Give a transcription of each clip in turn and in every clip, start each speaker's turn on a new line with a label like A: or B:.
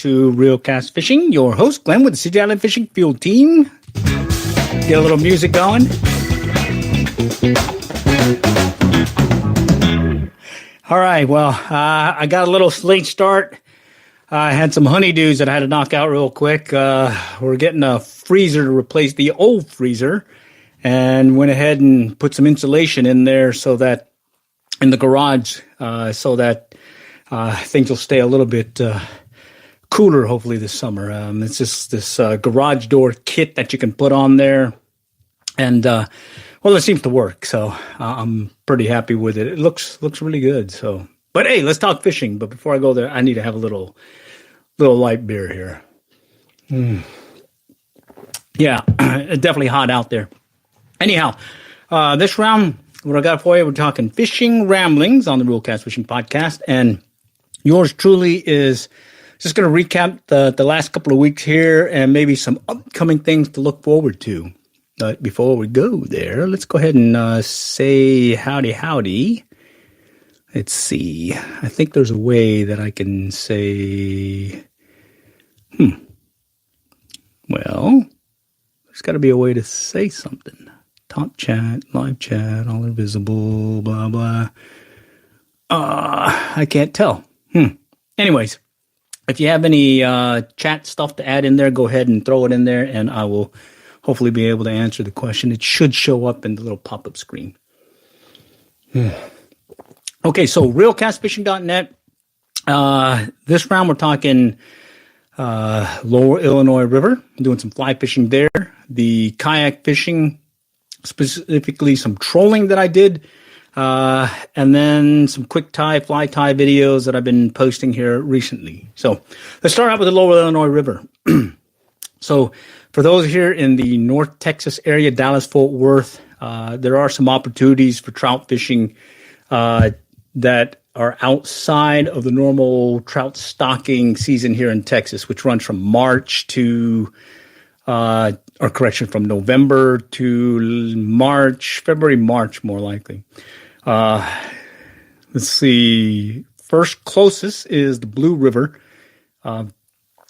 A: to Real Cast Fishing. Your host, Glenn, with the City Island Fishing Field Team. Get a little music going. All right, well, I got a little late start. I had some honeydews that I had to knock out real quick. We're getting a freezer to replace the old freezer, and went ahead and put some insulation in there so that in the garage, so that things will stay a little bit cooler, hopefully this summer. It's just this garage door kit that you can put on there, and well, it seems to work. So I'm pretty happy with it. It looks really good. So, but hey, let's talk fishing. But before I go there, I need to have a little light beer here. Yeah, definitely hot out there. Anyhow, this round, what I got for you, we're talking fishing ramblings on the Real Cast Fishing Podcast, and yours truly is just going to recap the last couple of weeks here and maybe some upcoming things to look forward to. But before we go there, let's go ahead and say howdy. Let's see. I think there's a way that I can say, well, there's got to be a way to say something. Top chat, live chat, all invisible, blah, blah. I can't tell. Anyways, if you have any chat stuff to add in there, go ahead and throw it in there, and I will hopefully be able to answer the question. It should show up in the little pop-up screen. Okay, so realcastfishing.net. This round we're talking Lower Illinois River. I'm doing some fly fishing there. The kayak fishing, specifically some trolling that I did, and then some quick tie, fly tie videos that I've been posting here recently. So let's start out with the Lower Illinois River. So for those here in the North Texas area, Dallas, Fort Worth, there are some opportunities for trout fishing that are outside of the normal trout stocking season here in Texas, which runs from March to from November to March, February, March, more likely. Let's see. First closest is the Blue River. About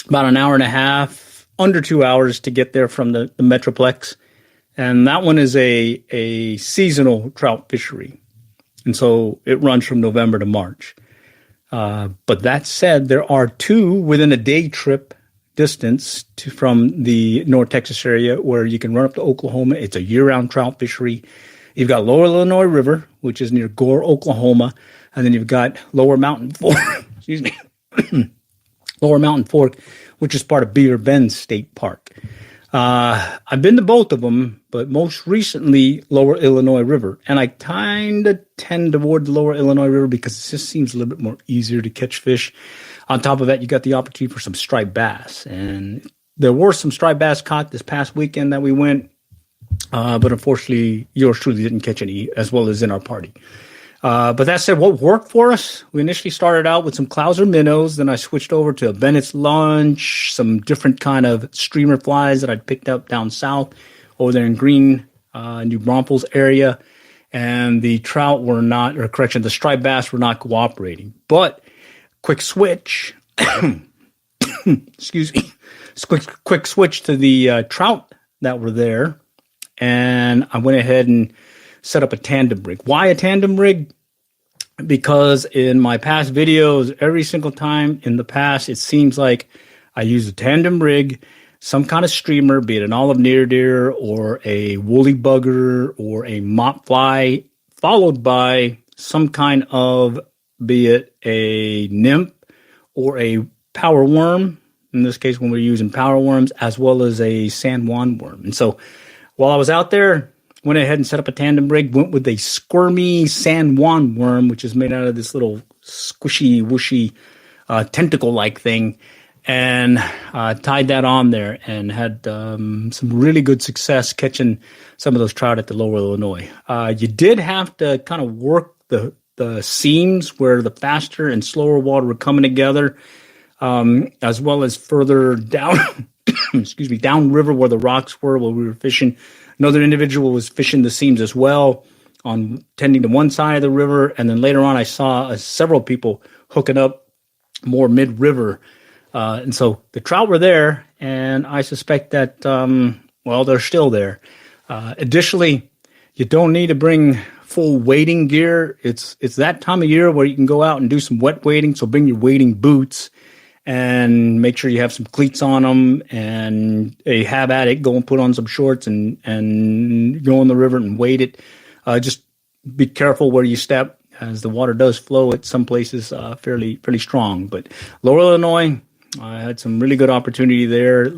A: an hour and a half, under 2 hours to get there from the Metroplex. And that one is a seasonal trout fishery. And so it runs from November to March. But that said, there are two within a day trip distance from the North Texas area where you can run up to Oklahoma. It's a year-round trout fishery. You've got Lower Illinois River, which is near Gore, Oklahoma, and then you've got Lower Mountain Fork, Lower Mountain Fork, which is part of Beaver Bend State Park. I've been to both of them, but most recently Lower Illinois River, and I kind of tend toward the Lower Illinois River because it just seems a little bit more easier to catch fish. On top of that, you got the opportunity for some striped bass, and there were some striped bass caught this past weekend that we went, but unfortunately, yours truly didn't catch any, as well as in our party. But that said, what worked for us, we initially started out with some Clouser minnows, then I switched over to a Bennett's Lunch, some different kind of streamer flies that I'd picked up down south over there in Green, New Braunfels area, and the trout were not, or correction, the striped bass were not cooperating. But quick switch, excuse me, quick switch to the trout that were there, and I went ahead and set up a tandem rig. Why a tandem rig? Because in my past videos, every single time in the past, it seems like I use a tandem rig, some kind of streamer, be it an olive near deer or a woolly bugger or a mop fly, followed by some kind of, be it a nymph or a power worm, in this case when we're using power worms, as well as a San Juan worm. And so while I was out there, went ahead and set up a tandem rig, went with a squirmy San Juan worm, which is made out of this little squishy, whooshy, tentacle-like thing, and tied that on there and had some really good success catching some of those trout at the Lower Illinois. You did have to kind of work the seams where the faster and slower water were coming together, as well as further down, downriver where the rocks were while we were fishing. Another individual was fishing the seams as well, tending to one side of the river. And then later on, I saw several people hooking up more mid-river And so the trout were there, and I suspect that, well, they're still there. Additionally, you don't need to bring full wading gear. It's that time of year where you can go out and do some wet wading. So bring your wading boots and make sure you have some cleats on them, and have at it. Go and put on some shorts and go in the river and wade it. Just be careful where you step, as the water does flow at some places fairly strong. But Lower Illinois, I had some really good opportunity there.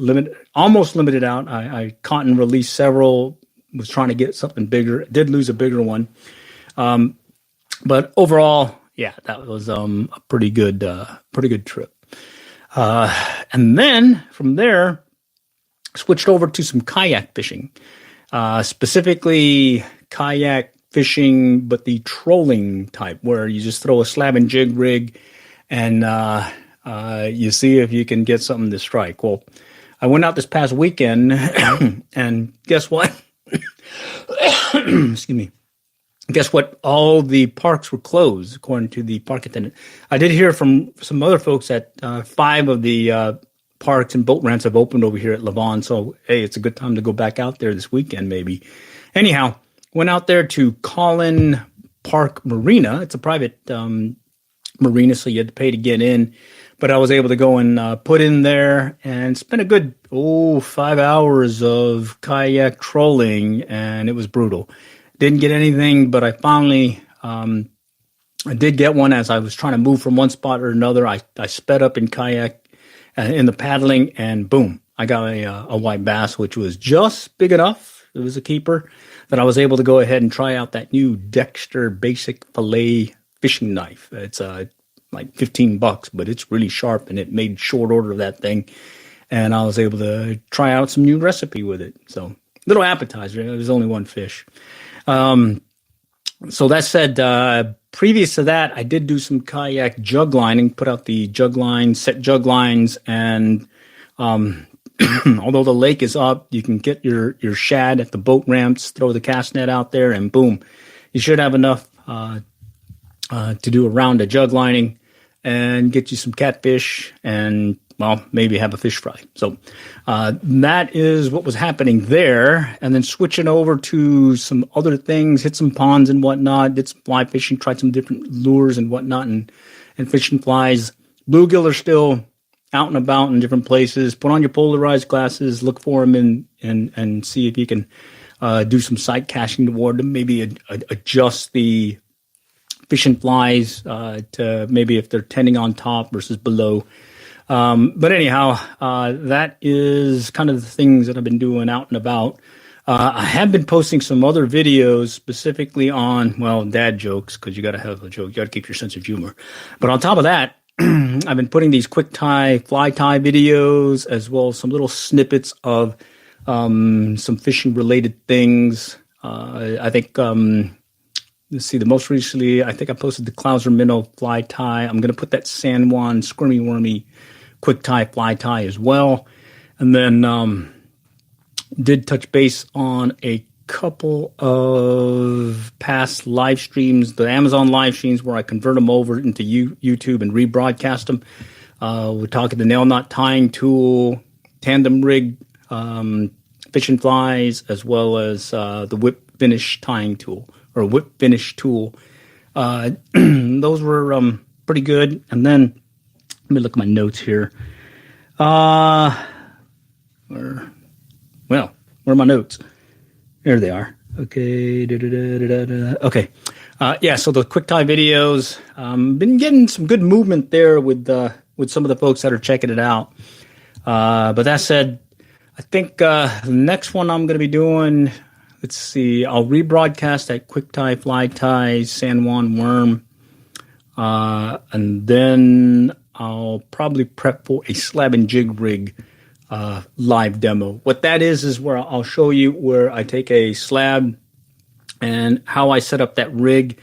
A: Almost limited out. I caught and released several. Was trying to get something bigger. Did lose a bigger one. But overall, yeah, that was a pretty good trip. And then from there, switched over to some kayak fishing, specifically kayak fishing, but the trolling type, where you just throw a slab and jig rig and you see if you can get something to strike. Well, I went out this past weekend and guess what? Excuse me. Guess what? All the parks were closed, according to the park attendant. I did hear from some other folks that 5 of the parks and boat ramps have opened over here at Lavon. So, hey, it's a good time to go back out there this weekend, maybe. Anyhow, went out there to Collin Park Marina. It's a private marina, so you had to pay to get in. But I was able to go and put in there and spend a good 5 hours of kayak trolling, and it was brutal. Didn't get anything, but I finally I did get one as I was trying to move from one spot or another. I sped up in kayak in the paddling, and boom, I got a white bass, which was just big enough. It was a keeper that I was able to go ahead and try out that new Dexter Basic Fillet fishing knife. It's like $15, but it's really sharp, and it made short order of that thing. And I was able to try out some new recipe with it. So little appetizer. There's only one fish. So that said, previous to that, I did do some kayak jug lining, put out the jug lines, set jug lines, and although the lake is up, you can get your shad at the boat ramps, throw the cast net out there, and boom, you should have enough to do a round of jug lining and get you some catfish and, well, maybe have a fish fry. So that is what was happening there. And then switching over to some other things, hit some ponds and whatnot, did some fly fishing, tried some different lures and whatnot, and fishing flies. Bluegill are still out and about in different places. Put on your polarized glasses, look for them, and see if you can do some sight casting toward them, maybe adjust the fishing flies to maybe if they're tending on top versus below. But anyhow, that is kind of the things that I've been doing out and about. I have been posting some other videos specifically on, well, dad jokes, because you got to have a joke. You got to keep your sense of humor. But on top of that, I've been putting these quick tie, fly tie videos, as well as some little snippets of some fishing related things. I think, let's see, the most recently, I think I posted the Clouser Minnow fly tie. I'm going to put that San Juan Squirmy Wormy quick tie fly tie as well. And then did touch base on a couple of past live streams, the Amazon live streams where I convert them over into YouTube and rebroadcast them. We're talking the nail knot tying tool, tandem rig fishing flies, as well as the whip finish tying tool or whip finish tool. Those were pretty good. And then let me look at my notes here. Where are my notes? There they are. Okay. Okay. Yeah, so the quick tie videos, been getting some good movement there with some of the folks that are checking it out. But that said, I think the next one I'm going to be doing, let's see, I'll rebroadcast that quick tie, fly tie, San Juan worm. And then I'll probably prep for a slab and jig rig live demo. What that is where I'll show you where I take a slab and how I set up that rig,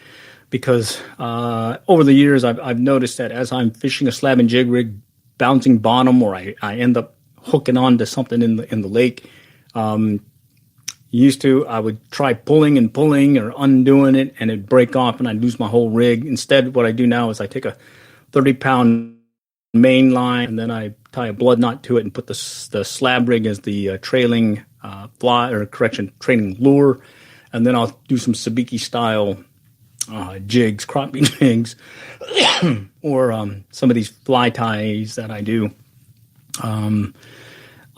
A: because over the years I've noticed that as I'm fishing a slab and jig rig, bouncing bottom, or I end up hooking onto something in the lake. Used to, I would try pulling or undoing it, and it'd break off and I'd lose my whole rig. Instead, what I do now is I take a 30-pound main line, and then I tie a blood knot to it and put the slab rig as the trailing trailing lure, and then I'll do some sabiki style jigs, crappie jigs, or some of these fly ties that I do on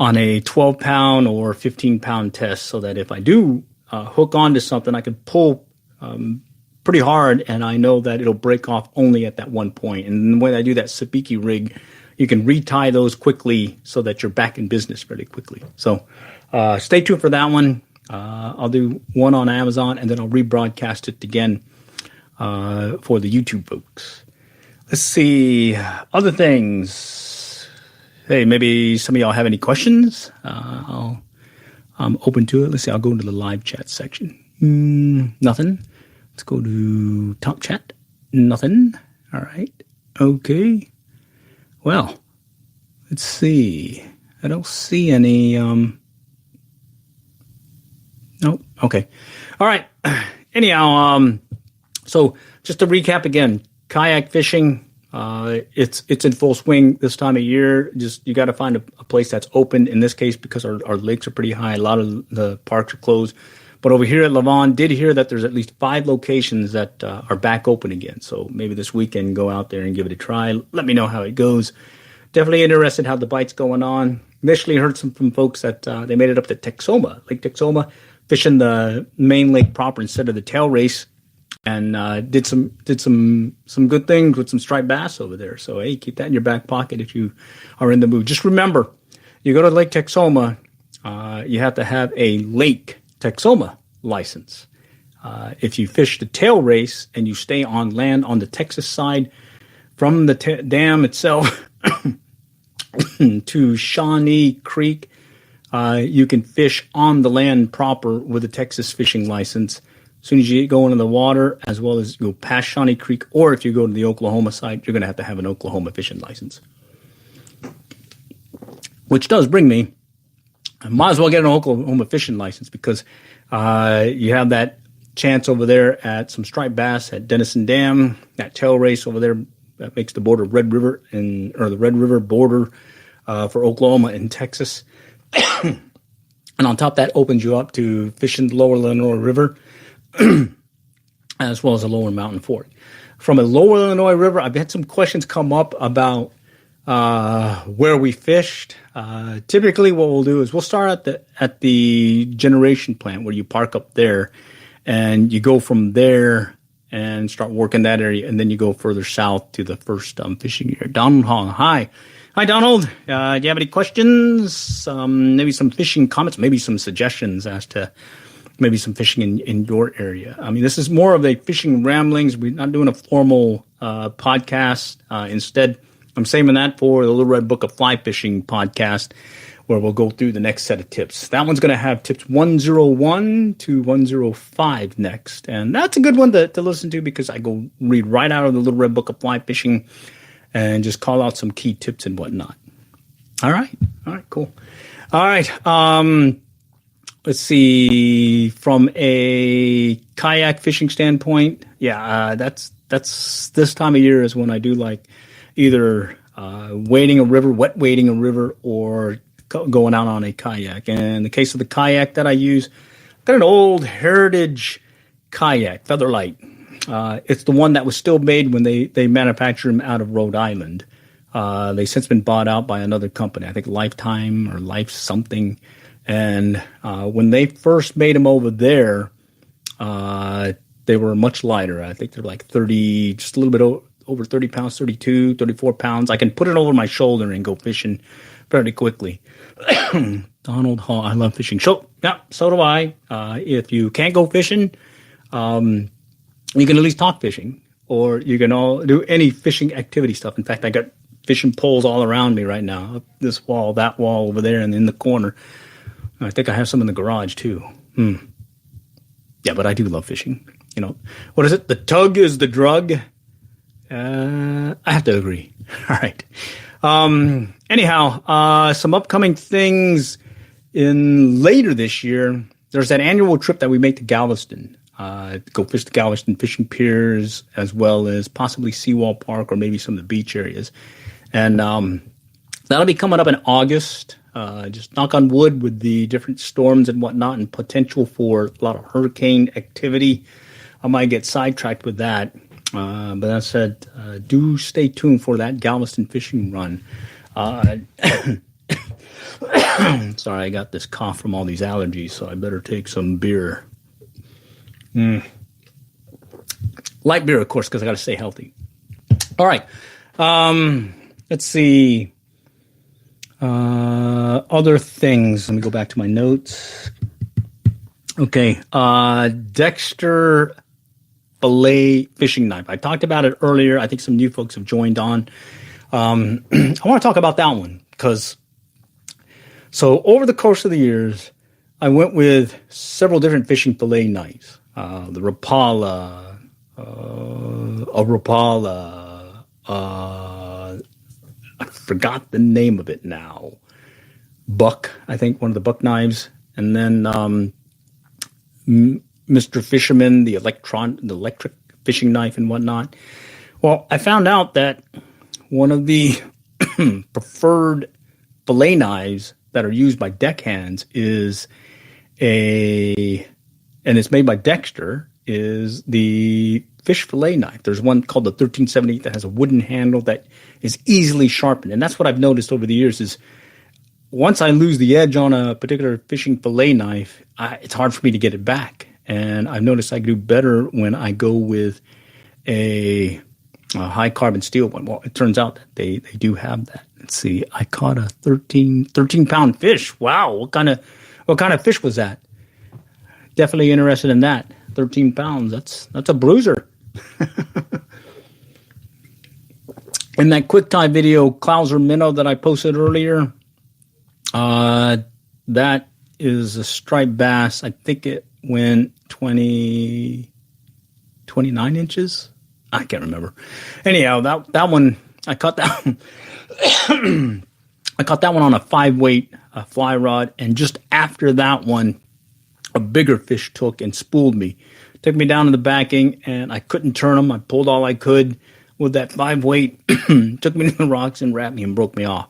A: a 12-pound or 15-pound test, so that if I do hook onto something, I can pull pretty hard, and I know that it'll break off only at that one point. And when I do that sabiki rig, you can retie those quickly so that you're back in business fairly quickly. So stay tuned for that one. I'll do one on Amazon, and then I'll rebroadcast it again for the YouTube folks. Let's see. Other things. Hey, maybe some of y'all have any questions? I'm open to it. Let's see. I'll go into the live chat section. Nothing. Let's go to top chat. Nothing. All right. Okay. Well, let's see. I don't see any. Nope. Okay. All right. Anyhow, so just to recap again, kayak fishing, it's in full swing this time of year. Just you got to find a place that's open. In this case, because our lakes are pretty high, a lot of the parks are closed. But over here at Lavon, did hear that there's at least 5 locations that are back open again. So maybe this weekend, go out there and give it a try. Let me know how it goes. Definitely interested how the bite's going on. Initially heard from folks that they made it up to Texoma, Lake Texoma, fishing the main lake proper instead of the tail race, and did some good things with some striped bass over there. So hey, keep that in your back pocket if you are in the mood. Just remember, you go to Lake Texoma, you have to have a Lake Texoma license. If you fish the tail race and you stay on land on the Texas side from the dam itself to Shawnee Creek, you can fish on the land proper with a Texas fishing license. As soon as you go into the water, as well as you go past Shawnee Creek, or if you go to the Oklahoma side, you're going to have an Oklahoma fishing license. Which does bring me, I might as well get an Oklahoma fishing license, because you have that chance over there at some striped bass at Denison Dam, that tail race over there that makes the border of Red River or the Red River border for Oklahoma and Texas. And on top, that opens you up to fishing the lower Illinois River, as well as the lower Mountain Fork. From a lower Illinois River, I've had some questions come up about where we fished. Typically what we'll do is we'll start at the generation plant where you park up there, and you go from there and start working that area, and then you go further south to the first fishing area. Donald Hong, hi. Hi, Donald. Do you have any questions? Maybe some fishing comments, maybe some suggestions as to maybe some fishing in your area. I mean, this is more of a fishing ramblings. We're not doing a formal podcast. Instead, I'm saving that for the Little Red Book of Fly Fishing podcast, where we'll go through the next set of tips. That one's going to have tips 101 to 105 next. And that's a good one to listen to, because I go read right out of the Little Red Book of Fly Fishing and just call out some key tips and whatnot. All right, cool. All right, let's see. From a kayak fishing standpoint, that's this time of year is when I do like either wet wading a river, or going out on a kayak. And in the case of the kayak that I use, I've got an old Heritage kayak, Featherlight. It's the one that was still made when they manufactured them out of Rhode Island. They've since been bought out by another company, I think Lifetime or Life something. And when they first made them over there, they were much lighter. I think they're like 30, just a little bit over 30 pounds, 32, 34 pounds. I can put it over my shoulder and go fishing fairly quickly. Donald Hall, I love fishing. So do I. If you can't go fishing, you can at least talk fishing, or you can all do any fishing activity stuff. In fact, I got fishing poles all around me right now. Up this wall, that wall over there, and in the corner. I think I have some in the garage too. Yeah, but I do love fishing. You know, what is it? The tug is the drug. I have to agree. All right. Anyhow, some upcoming things in later this year. There's that annual trip that we make to Galveston. Go fish the Galveston fishing piers, as well as possibly Seawall Park or maybe some of the beach areas. And that'll be coming up in August. Just knock on wood with the different storms and whatnot and potential for a lot of hurricane activity. I might get sidetracked with that. But that said, do stay tuned for that Galveston fishing run. Sorry, I got this cough from all these allergies, so I better take some beer. Light beer, of course, because I got to stay healthy. All right. Let's see. Other things. Let me go back to my notes. Okay. Dexter fillet fishing knife. I talked about it earlier. I think some new folks have joined on. I want to talk about that one because so over the course of the years, I went with several different fishing fillet knives. The Rapala, I forgot the name of it now. Buck, I think, one of the Buck knives. And then Mr. Fisherman, the electric fishing knife and whatnot. Well, I found out that one of the preferred fillet knives that are used by deckhands is and it's made by Dexter, is the fish fillet knife. There's one called the 1370 that has a wooden handle that is easily sharpened. And that's what I've noticed over the years is once I lose the edge on a particular fishing fillet knife, it's hard for me to get it back. And I've noticed I do better when I go with a high carbon steel one. Well, it turns out that they do have that. Let's see. I caught a 13 pound fish. Wow. What kind of fish was that? Definitely interested in that. 13 pounds. That's a bruiser. In that quick tie video, Clouser minnow that I posted earlier, that is a striped bass. I think it went 29 inches. I can't remember. Anyhow, that one, I caught that one. I caught that one on a 5-weight fly rod, and just after that one, a bigger fish took and spooled me. Took me down to the backing, and I couldn't turn them. I pulled all I could with that 5-weight. Took me to the rocks and wrapped me and broke me off.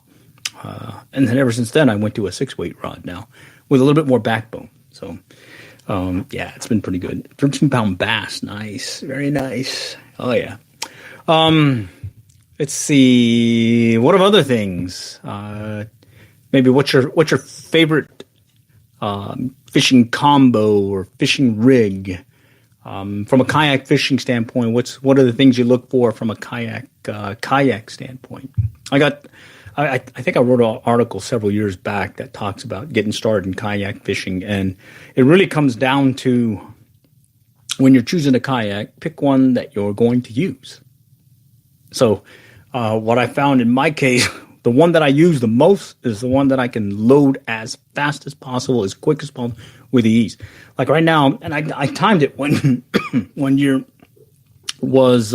A: And then ever since then, I went to a 6-weight rod now with a little bit more backbone. So, yeah, it's been pretty good. 13-pound bass. Nice. Very nice. Oh, yeah. Let's see. What of other things? Maybe what's your favorite fishing combo or fishing rig? From a kayak fishing standpoint, what are the things you look for from a kayak standpoint? I think I wrote an article several years back that talks about getting started in kayak fishing, and it really comes down to when you're choosing a kayak, pick one that you're going to use. So what I found in my case, the one that I use the most is the one that I can load as fast as possible, as quick as possible, with ease. Like right now, and I timed it one year was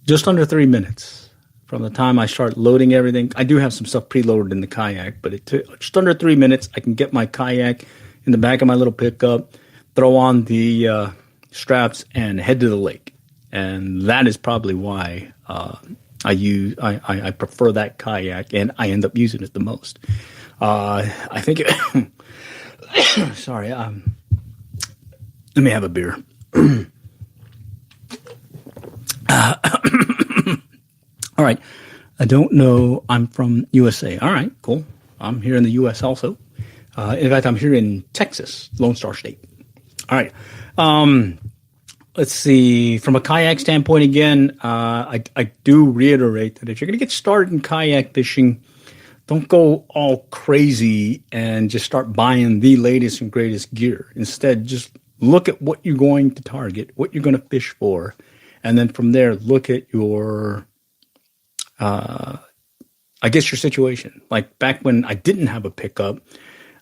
A: just under 3 minutes from the time I start loading everything. I do have some stuff preloaded in the kayak, but it took just under 3 minutes. I can get my kayak in the back of my little pickup, throw on the straps, and head to the lake. And that is probably why I prefer that kayak, and I end up using it the most. I think sorry, let me have a beer. All right. I don't know. I'm from USA. All right, cool. I'm here in the U.S. also. In fact, I'm here in Texas, Lone Star State. All right. Let's see. From a kayak standpoint, again, I do reiterate that if you're going to get started in kayak fishing, don't go all crazy and just start buying the latest and greatest gear. Instead, just look at what you're going to target, what you're going to fish for, and then from there, look at your, I guess your situation. Like back when I didn't have a pickup,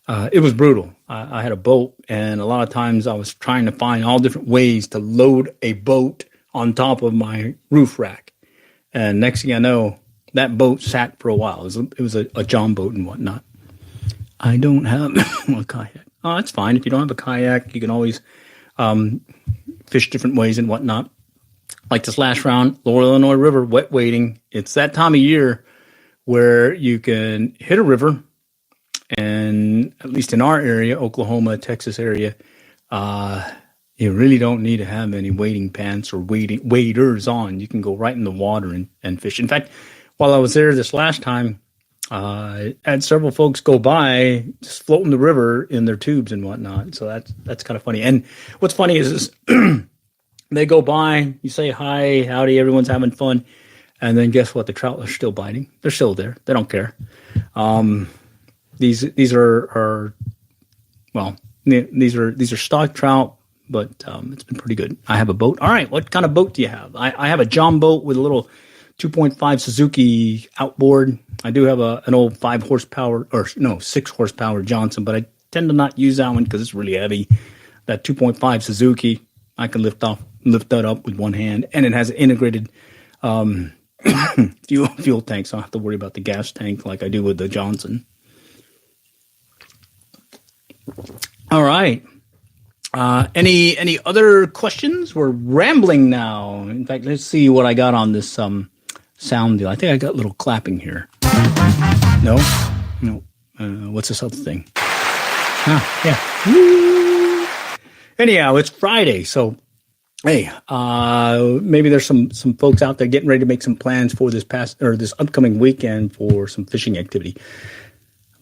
A: it was brutal. I had a boat, and a lot of times I was trying to find all different ways to load a boat on top of my roof rack. And next thing I know, that boat sat for a while. It was a John boat and whatnot. I don't have a kayak. Oh, that's fine. If you don't have a kayak, you can always fish different ways and whatnot. like this last round, Lower Illinois River, wet wading. It's that time of year where you can hit a river, and at least in our area, Oklahoma, Texas area, you really don't need to have any wading pants or waders on. You can go right in the water and fish. In fact, while I was there this last time, I had several folks go by just floating the river in their tubes and whatnot. So that's kind of funny. And what's funny is they go by, you say hi, howdy, everyone's having fun, and then guess what? The trout are still biting. They're still there. They don't care. These are stock trout, but it's been pretty good. I have a boat. All right, what kind of boat do you have? I have a John boat with a little 2.5 Suzuki outboard. I do have an old 6 horsepower Johnson, but I tend to not use that one because it's really heavy. That 2.5 Suzuki, I can lift that up with one hand, and it has an integrated fuel tank, so I don't have to worry about the gas tank like I do with the Johnson. All right. Any other questions? We're rambling now. In fact, let's see what I got on this sound deal. I think I got a little clapping here. No. What's this other thing? Yeah. Woo. Anyhow, it's Friday, so hey, maybe there's some folks out there getting ready to make some plans for this upcoming weekend for some fishing activity.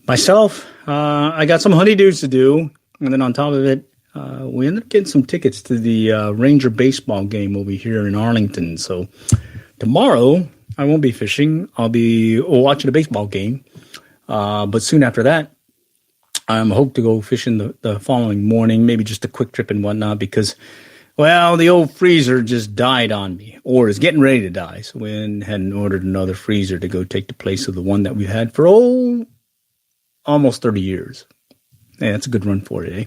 A: Myself, I got some honeydews to do, and then on top of it, we ended up getting some tickets to the Ranger baseball game over here in Arlington. So tomorrow, I won't be fishing. I'll be watching a baseball game. But soon after that, I'm hope to go fishing the following morning, maybe just a quick trip and whatnot, because, well, the old freezer just died on me, or is getting ready to die. So we went ahead and ordered another freezer to go take the place of the one that we had for, almost 30 years. Yeah, that's a good run for it, eh?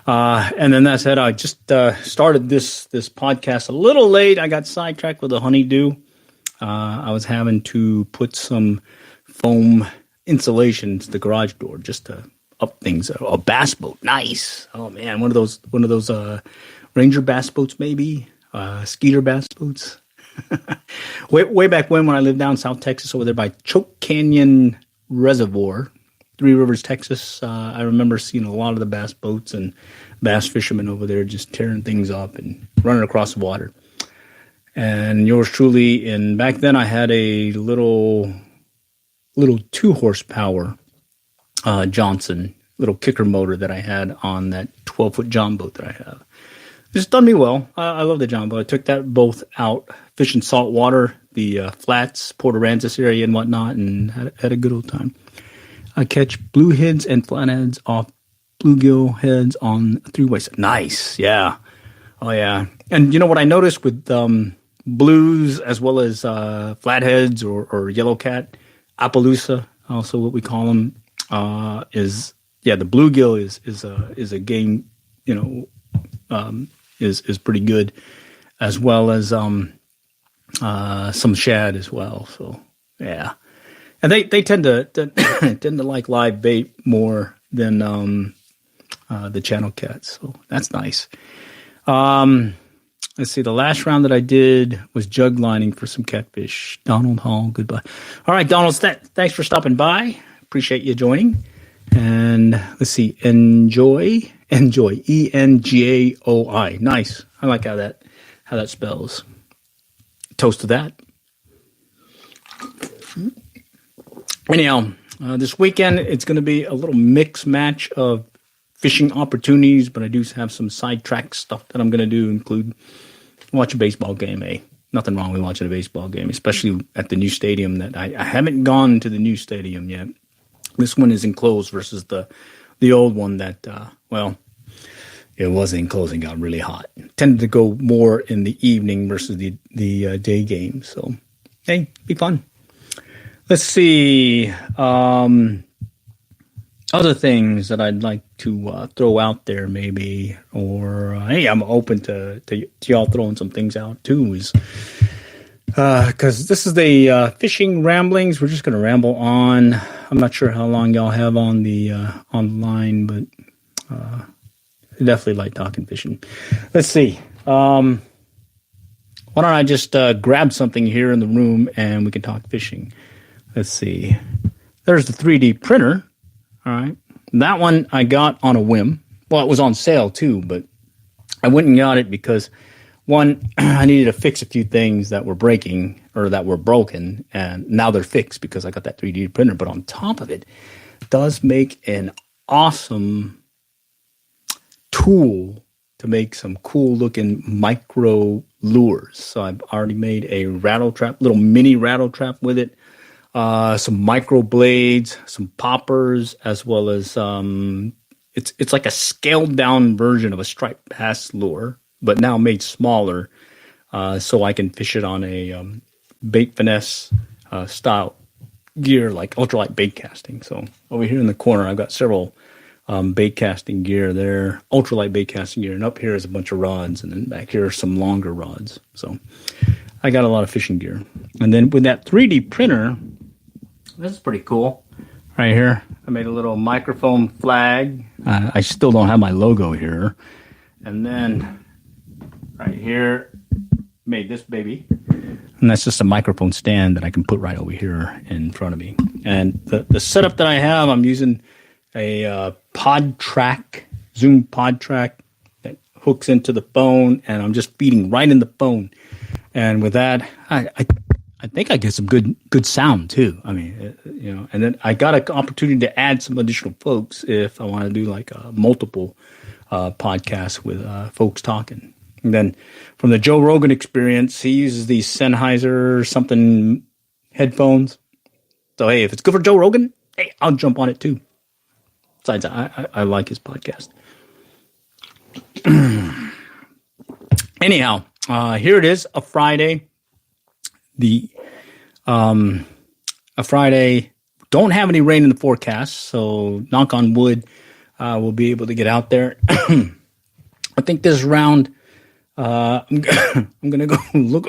A: And then that said, I just started this podcast a little late. I got sidetracked with a honeydew. I was having to put some foam insulation to the garage door just to up things. A bass boat, nice. Oh man, one of those Ranger bass boats, maybe Skeeter bass boats. way back when I lived down South Texas over there by Choke Canyon Reservoir, Three Rivers, Texas. I remember seeing a lot of the bass boats and bass fishermen over there just tearing things up and running across the water. And yours truly, and back then I had a little 2 horsepower Johnson, little kicker motor that I had on that 12-foot John boat that I have. It's done me well. I love the John boat. I took that both out fishing salt water, the flats, Port Aransas area and whatnot, and had a good old time. I catch blueheads and flatheads off bluegill heads on 3-way. Nice, yeah. Oh, yeah. And you know what I noticed with blues as well as flatheads or yellow cat, Appaloosa, also what we call them, is the bluegill is a game, is pretty good, as well as some shad as well. So yeah. And they tend to like live bait more than the channel cats, so that's nice. Let's see. The last round that I did was jug lining for some catfish. Donald Hall, goodbye. All right, Donald. Thanks for stopping by. Appreciate you joining. And let's see. Enjoy. ENJOI. Nice. I like how that spells. Toast to that. Anyhow, this weekend it's going to be a little mix match of fishing opportunities, but I do have some sidetrack stuff that I'm going to do, include watch a baseball game. Nothing wrong with watching a baseball game, especially at the new stadium. That I haven't gone to the new stadium yet. This one is enclosed versus the old one that, it wasn't enclosed and got really hot. Tended to go more in the evening versus the day game. So, hey, be fun. Let's see. Other things that I'd like to throw out there, maybe, or hey, I'm open to y'all throwing some things out too. Is because this is the fishing ramblings. We're just going to ramble on. I'm not sure how long y'all have on the online, but I definitely like talking fishing. Let's see. why don't I just grab something here in the room and we can talk fishing. Let's see. There's the 3D printer. All right. That one I got on a whim. Well, it was on sale too, but I went and got it because, one, I needed to fix a few things that were breaking or that were broken, and now they're fixed because I got that 3D printer. But on top of it, does make an awesome tool to make some cool looking micro lures. So I've already made a rattle trap, little mini rattle trap with it, some micro blades, some poppers, as well as it's like a scaled down version of a striped bass lure, but now made smaller, so I can fish it on a bait finesse style gear, like ultralight bait casting. So over here in the corner, I've got several bait casting gear there, ultralight bait casting gear, and up here is a bunch of rods, and then back here are some longer rods. So I got a lot of fishing gear. And then with that 3D printer, this is pretty cool. Right here, I made a little microphone flag. I still don't have my logo here. And then right here, made this baby. And that's just a microphone stand that I can put right over here in front of me. And the setup that I have, I'm using a pod track, Zoom pod track that hooks into the phone, and I'm just feeding right in the phone. And with that, I think I get some good sound too. I mean, and then I got an opportunity to add some additional folks if I want to do like multiple podcasts with folks talking. And then from the Joe Rogan Experience, he uses these Sennheiser something headphones. So hey, if it's good for Joe Rogan, hey, I'll jump on it too. Besides, I like his podcast. Anyhow, here it is, a Friday. A Friday. Don't have any rain in the forecast, so knock on wood, we'll be able to get out there. I think this round, I'm gonna go look.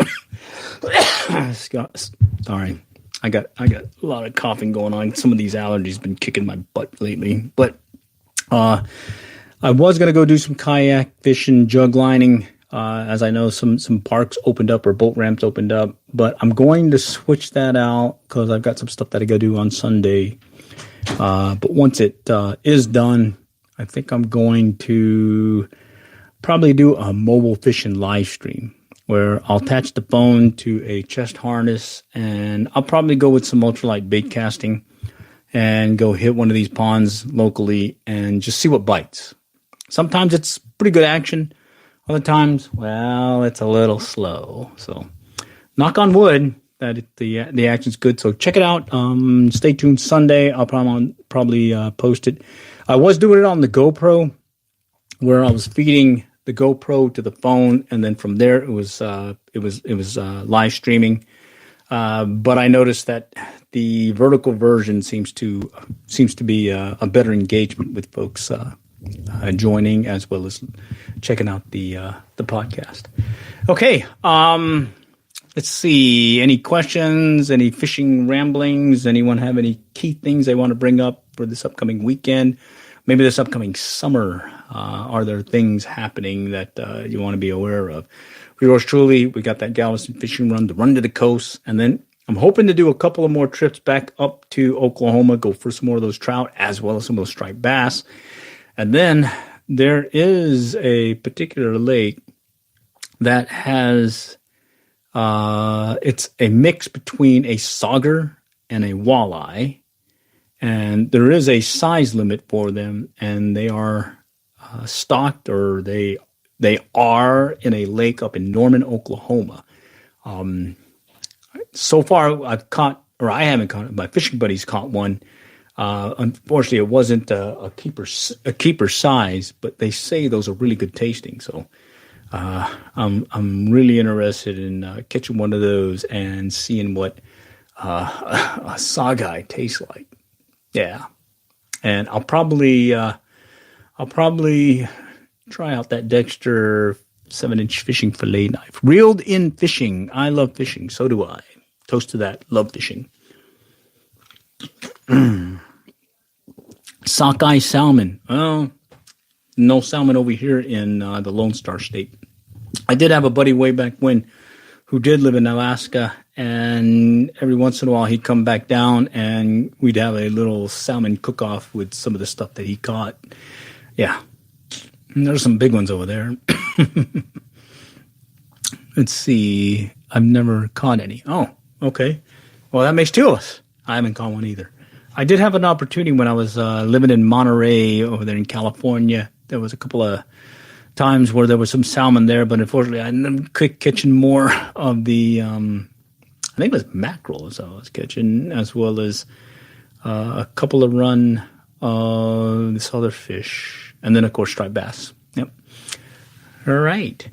A: Sorry. I got a lot of coughing going on. Some of these allergies been kicking my butt lately. But I was gonna go do some kayak fishing, jug lining, as I know some parks opened up or boat ramps opened up. But I'm going to switch that out because I've got some stuff that I got to do on Sunday. But once it is done, I think I'm going to probably do a mobile fishing live stream, where I'll attach the phone to a chest harness, and I'll probably go with some ultralight bait casting and go hit one of these ponds locally and just see what bites. Sometimes it's pretty good action. Other times, well, it's a little slow. So knock on wood that the action's good. So check it out. Stay tuned Sunday. I'll probably post it. I was doing it on the GoPro, where I was feeding the GoPro to the phone, and then from there it was live streaming. But I noticed that the vertical version seems to be a better engagement with folks joining as well as checking out the podcast. Okay, let's see. Any questions? Any fishing ramblings? Anyone have any key things they want to bring up for this upcoming weekend? Maybe this upcoming summer, are there things happening that you want to be aware of? For yours truly, we got that Galveston fishing run, the run to the coast, and then I'm hoping to do a couple of more trips back up to Oklahoma, go for some more of those trout, as well as some of those striped bass. And then there is a particular lake that has, it's a mix between a sauger and a walleye. And there is a size limit for them, and they are stocked, or they are in a lake up in Norman, Oklahoma. So far, I haven't caught it. My fishing buddies caught one. Unfortunately, it wasn't a keeper size, but they say those are really good tasting. So I'm really interested in catching one of those and seeing what a saugeye tastes like. Yeah, and I'll probably try out that Dexter 7-inch fishing fillet knife. Reeled in fishing. I love fishing. So do I. Toast to that. Love fishing. Sockeye salmon. Well, no salmon over here in the Lone Star State. I did have a buddy way back when who did live in Alaska, and every once in a while he'd come back down and we'd have a little salmon cook-off with some of the stuff that he caught. Yeah, and there's some big ones over there. Let's see. I've never caught any. Oh, okay. Well, that makes two of us. I haven't caught one either. I did have an opportunity when I was living in Monterey over there in California. There was a couple of times where there was some salmon there, but unfortunately I ended up catching more of the, I think it was mackerel as I was catching, as well as a couple of run this other fish, and then of course striped bass. Yep. All right.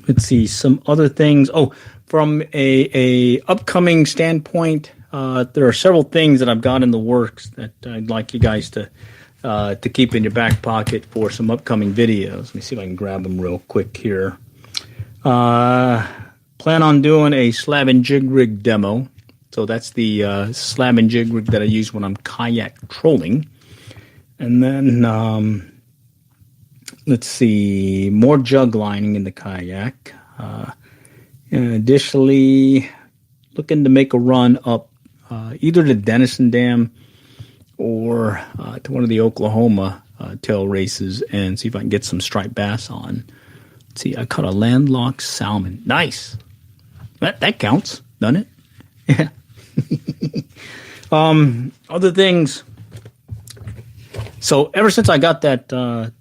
A: Let's see some other things. Oh, from a upcoming standpoint, there are several things that I've got in the works that I'd like you guys to keep in your back pocket for some upcoming videos. Let me see if I can grab them real quick here. Plan on doing a slab and jig rig demo. So that's the slab and jig rig that I use when I'm kayak trolling. And then let's see, more jug lining in the kayak. And additionally, looking to make a run up either to Denison Dam or to one of the Oklahoma tail races and see if I can get some striped bass on. Let's see, I caught a landlocked salmon. Nice. That counts, doesn't it? Yeah. Other things. So ever since I got that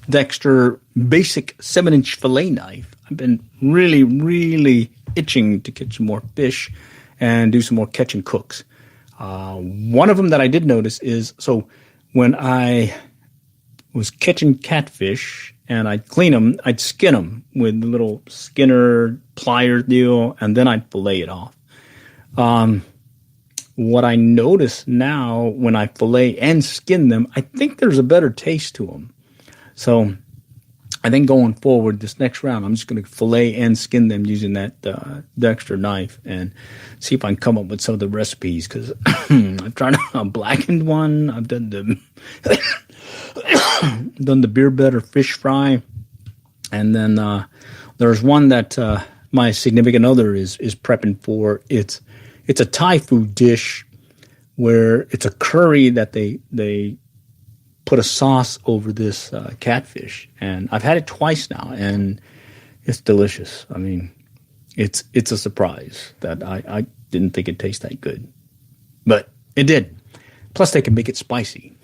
A: Dexter basic 7-inch fillet knife, I've been really, really itching to catch some more fish and do some more catch and cooks. One of them that I did notice is, so when I was catching catfish and I'd clean them, I'd skin them with the little skinner pliers deal, and then I'd fillet it off. What I notice now when I fillet and skin them, I think there's a better taste to them. So I think going forward, this next round, I'm just going to fillet and skin them using that Dexter knife and see if I can come up with some of the recipes. Because I've tried a blackened one. I've done the beer better fish fry, and then there's one that my significant other is prepping for. It's a Thai food dish where it's a curry that they put a sauce over this catfish, and I've had it twice now, and it's delicious. I mean, it's a surprise that I didn't think it'd taste that good, but it did. Plus, they can make it spicy.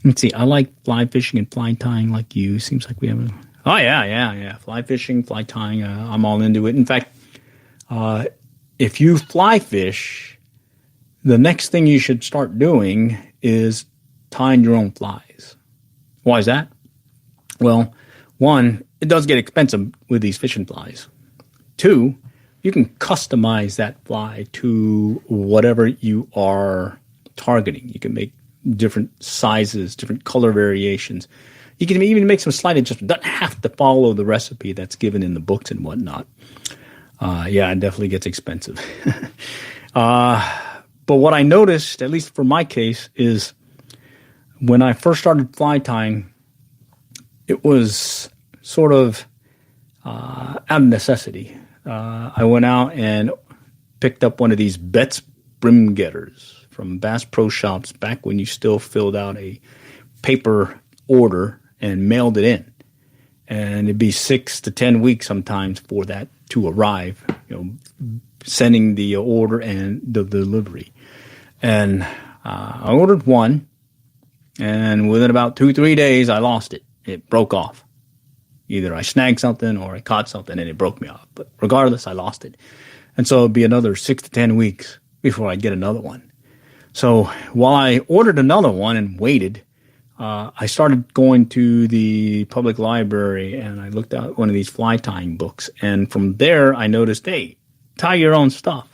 A: Let's see. I like fly fishing and fly tying like you. Seems like we have. Oh yeah. Fly fishing, fly tying. I'm all into it. In fact, if you fly fish, the next thing you should start doing is tying your own flies. Why is that? Well, one, it does get expensive with these fishing flies. Two, you can customize that fly to whatever you are targeting. You can make different sizes, different color variations. You can even make some slight adjustments. Doesn't have to follow the recipe that's given in the books and whatnot. Yeah, it definitely gets expensive. But what I noticed, at least for my case, is when I first started fly tying, it was sort of out of necessity. I went out and picked up one of these Betts brim getters from Bass Pro Shops back when you still filled out a paper order and mailed it in. And it'd be 6 to 10 weeks sometimes for that to arrive, sending the order and the delivery. And I ordered one. And within about 2-3 days, I lost it. It broke off. Either I snagged something or I caught something and it broke me off. But regardless, I lost it. And so it'd be another 6 to 10 weeks before I'd get another one. So while I ordered another one and waited, I started going to the public library and I looked at one of these fly tying books. And from there, I noticed, hey, tie your own stuff.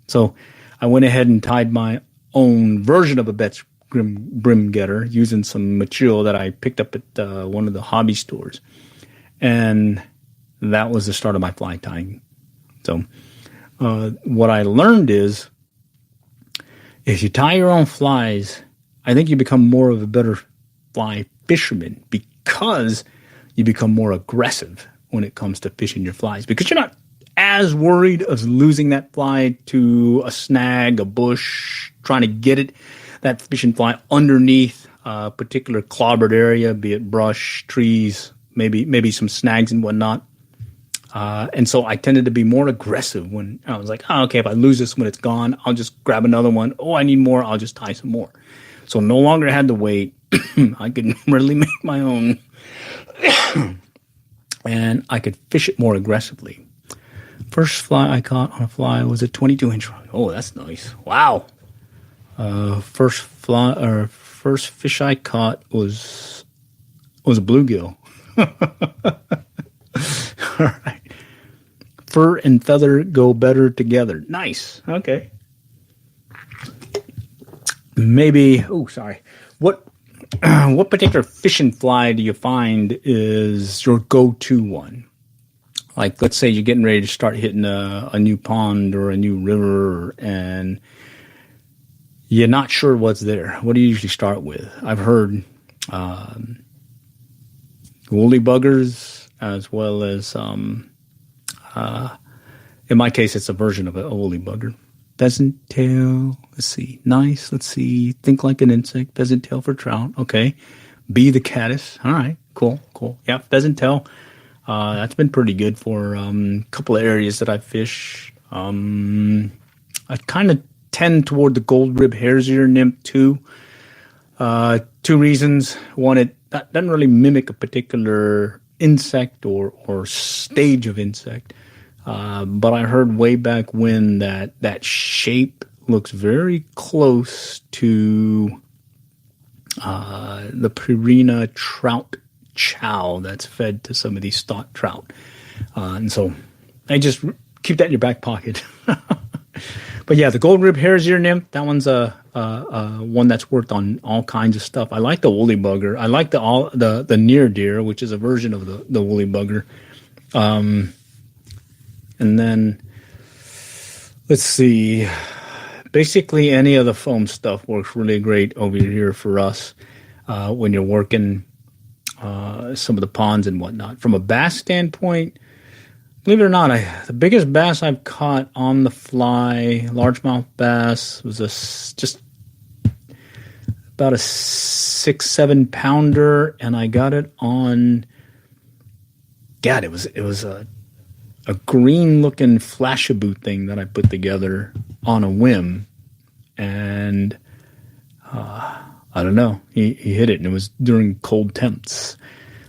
A: So I went ahead and tied my own version of a Betts brim getter using some material that I picked up at one of the hobby stores. And that was the start of my fly tying. So what I learned is if you tie your own flies, I think you become more of a better fly fisherman because you become more aggressive when it comes to fishing your flies because you're not as worried of losing that fly to a snag, a bush, trying to get that fishing fly underneath a particular clobbered area, be it brush, trees, maybe some snags and whatnot. And so I tended to be more aggressive when I was like, oh, okay, if I lose this when it's gone, I'll just grab another one. Oh, I need more. I'll just tie some more. So no longer had to wait. I could really make my own. And I could fish it more aggressively. First fly I caught on a fly was a 22-inch rod. Oh, that's nice. Wow. First fish I caught was a bluegill. All right. Fur and feather go better together. Nice. Okay. Maybe. Oh, sorry. What particular fishing fly do you find is your go-to one? Like, let's say you're getting ready to start hitting a new pond or a new river, and you're not sure what's there. What do you usually start with? I've heard woolly buggers, as well as, in my case, it's a version of a woolly bugger. Pheasant tail, let's see, nice, let's see, think like an insect, pheasant tail for trout, okay. Be the caddis, all right, cool. Yeah, pheasant tail, that's been pretty good for a couple of areas that I fish. I kind of tend toward the gold rib hare's ear nymph too. Two reasons. One, it doesn't really mimic a particular insect or stage of insect. But I heard way back when that shape looks very close to the Purina trout chow that's fed to some of these stock trout. And so I just keep that in your back pocket. But yeah, the gold rib hare's ear nymph, that one's a one that's worked on all kinds of stuff. I like the woolly bugger. I like the near deer, which is a version of the woolly bugger. And then, let's see, basically any of the foam stuff works really great over here for us when you're working some of the ponds and whatnot. From a bass standpoint, believe it or not, the biggest bass I've caught on the fly, largemouth bass, was just about a 6-7 pounder, and I got it on, God, it was a green-looking Flashaboo thing that I put together on a whim, and I don't know, he hit it, and it was during cold temps.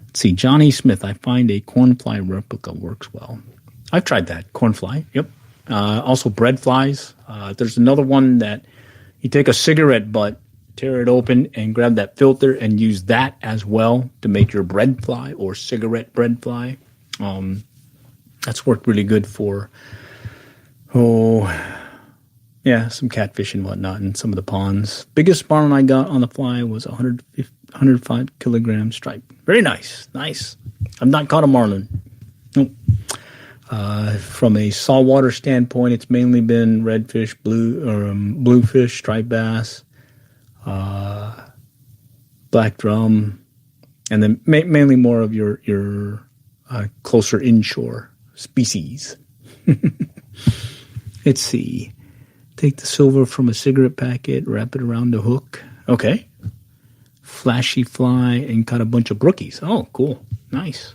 A: Let's see, Johnny Smith, I find a cornfly replica works well. I've tried that, cornfly, yep. Also bread flies. There's another one that you take a cigarette butt, tear it open, and grab that filter and use that as well to make your bread fly or cigarette bread fly. That's worked really good for, some catfish and whatnot in some of the ponds. Biggest marlin I got on the fly was 105 kilogram stripe. Very nice. I've not caught a marlin. Nope. From a saltwater standpoint, it's mainly been redfish, bluefish, striped bass, black drum, and then mainly more of your closer inshore species. Let's see. Take the silver from a cigarette packet, wrap it around the hook. Okay. Flashy fly and caught a bunch of brookies. Oh, cool. Nice.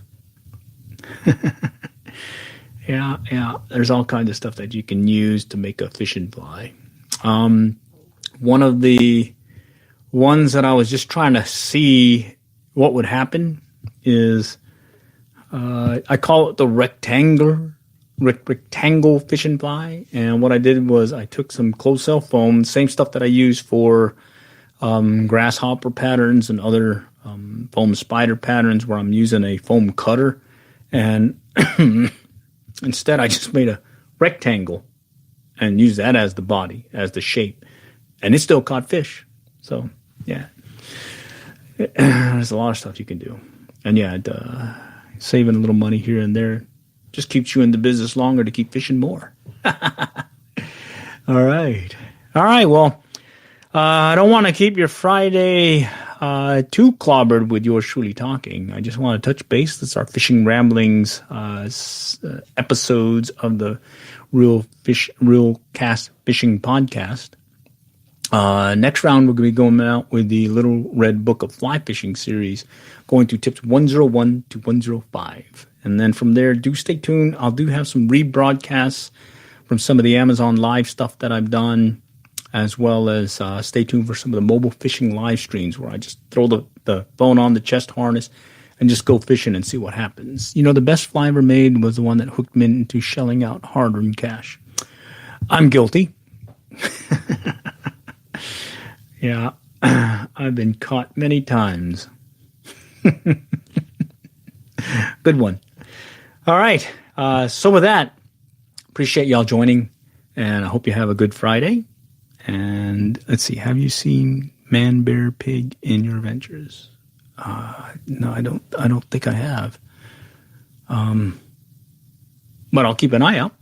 A: Yeah. There's all kinds of stuff that you can use to make a fishing fly. One of the ones that I was just trying to see what would happen is I call it the rectangle fishing fly. And what I did was I took some closed cell foam, same stuff that I use for grasshopper patterns and other foam spider patterns where I'm using a foam cutter. And instead I just made a rectangle and used that as the body, as the shape. And it still caught fish. So, yeah. There's a lot of stuff you can do. And yeah, saving a little money here and there just keeps you in the business longer to keep fishing more. All right. Well, I don't want to keep your Friday too clobbered with yours truly talking. I just want to touch base. That's our fishing ramblings episodes of the Real Cast Fishing Podcast. Next round, we're going to be going out with the Little Red Book of Fly Fishing series, going through tips 101 to 105. And then from there, do stay tuned. I'll have some rebroadcasts from some of the Amazon Live stuff that I've done, as well as stay tuned for some of the mobile fishing live streams where I just throw the phone on the chest harness and just go fishing and see what happens. The best fly ever made was the one that hooked me into shelling out hard-earned cash. I'm guilty. Yeah, I've been caught many times. Good one. All right. So with that, appreciate y'all joining, and I hope you have a good Friday. And let's see, have you seen Man, Bear, Pig in your adventures? No, I don't think I have. But I'll keep an eye out.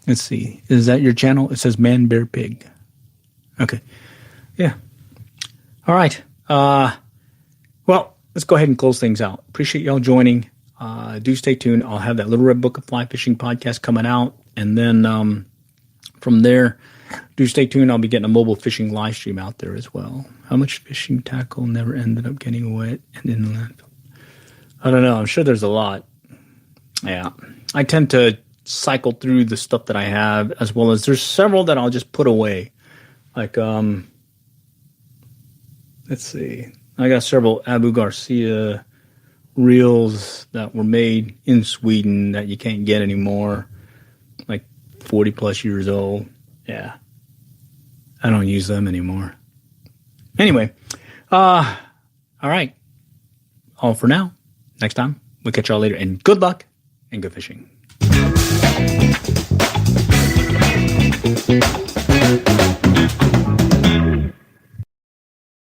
A: Let's see. Is that your channel? It says Man, Bear, Pig. Okay. Yeah. All right. Well, let's go ahead and close things out. Appreciate y'all joining. Do stay tuned. I'll have that Little Red Book of Fly Fishing podcast coming out. And then from there, do stay tuned. I'll be getting a mobile fishing live stream out there as well. How much fishing tackle never ended up getting wet and in the landfill? I don't know. I'm sure there's a lot. Yeah. I tend to cycle through the stuff that I have, as well as there's several that I'll just put away. Like, let's see. I got several Abu Garcia reels that were made in Sweden that you can't get anymore. Like 40 plus years old. Yeah. I don't use them anymore. Anyway, all right. All for now. Next time, we'll catch y'all later. And good luck and good fishing.